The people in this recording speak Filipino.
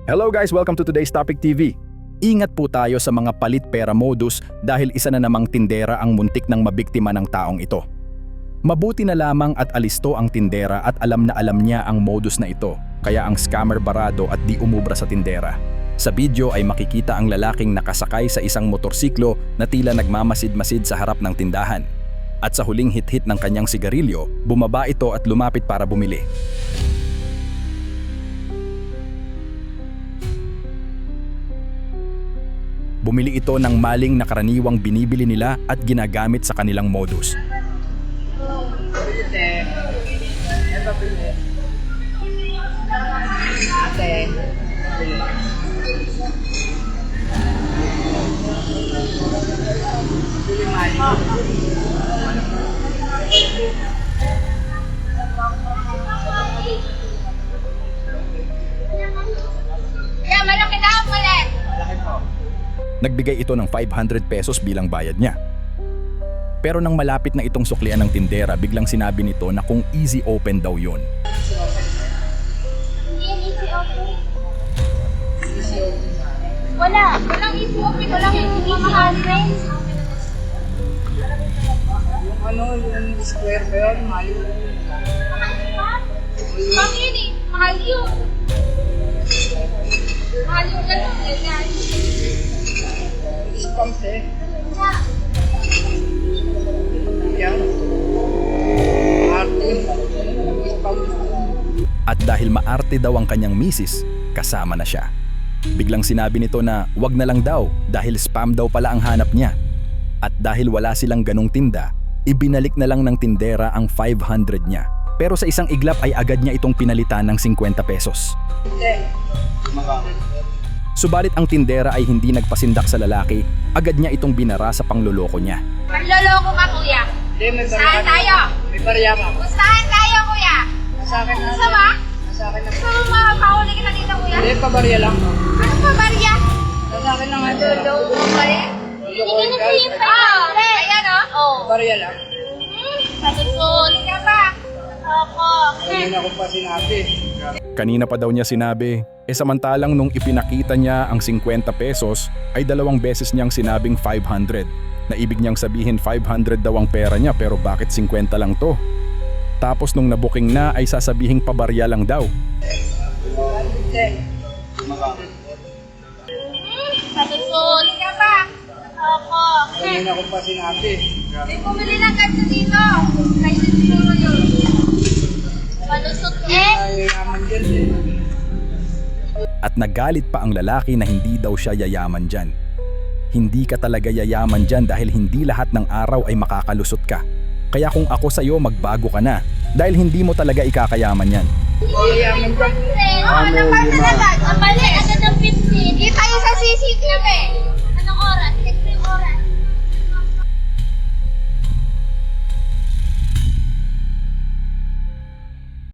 Hello guys, welcome to today's Topic TV. Ingat po tayo sa mga palit pera modus dahil isa na namang tindera ang muntik ng mabiktima ng taong ito. Mabuti na lamang at alisto ang tindera at alam na alam niya ang modus na ito, kaya ang scammer barado at di umubra sa tindera. Sa video ay makikita ang lalaking nakasakay sa isang motorsiklo na tila nagmamasid-masid sa harap ng tindahan. At sa huling hit-hit ng kanyang sigarilyo, bumaba ito at lumapit para bumili. Bumili ito ng maling na karaniwang binibili nila at ginagamit sa kanilang modus. Kaya malaki daw ulit. Nagbigay ito ng 500 pesos bilang bayad niya. Pero nang malapit na itong suklian ng tindera, biglang sinabi nito na kung easy open daw yun. Hindi yan easy open. Walang easy open. Walang easy open. Yung square ba yun? Mahal yun. Mahal yun eh. Mahal yun. Mahal yung ganun. Ganyan. Spams eh. Yeah. Yan. Arte. Spams. At dahil maarte daw ang kanyang misis, kasama na siya. Biglang sinabi nito na wag na lang daw dahil spam daw pala ang hanap niya. At dahil wala silang ganong tinda, ibinalik na lang ng tindera ang 500 niya. Pero sa isang iglap ay agad niya itong pinalitan ng 50 pesos. Subalit ang tindera ay hindi nagpasindak sa lalaki, agad niya itong binara sa pangloloko niya. Manloloko ka, kuya. Hindi, may Saan barya tayo? May barya ka. Gustahan tayo, kuya. Nasa akin na. Gusto ba? Nasa akin na. Gusto mo makahuli kita dito, kuya? Hindi, pabarya lang. Ano pa, Maria? Nasa akin na nga. Loloko ka rin? Lulukoy ka. Ayan, oh. Barya lang. Salusun ka pa. Opo. Hindi na ko pa sinabi. Kanina pa daw niya sinabi, samantalang nung ipinakita niya ang 50 pesos, ay 2 beses niyang sinabing 500. Na ibig niyang sabihin 500 daw ang pera niya pero bakit 50 lang to? Tapos nung nabuking na ay sasabihing pabarya lang daw. Hindi. Salusun ka pa. Opo. Hindi na ko pa sinabi. May bumili ng ganito dito. Kasi siguro yun. Malusot Ay, naman dyan eh. At nagalit pa ang lalaki na hindi daw siya yayaman dyan. Hindi ka talaga yayaman dyan dahil hindi lahat ng araw ay makakalusot ka. Kaya kung ako sa'yo, magbago ka na. Dahil hindi mo talaga ikakayaman yan. Oo, napasa na ba? Ang bali, agad ng 15. Di tayo sa CCTV.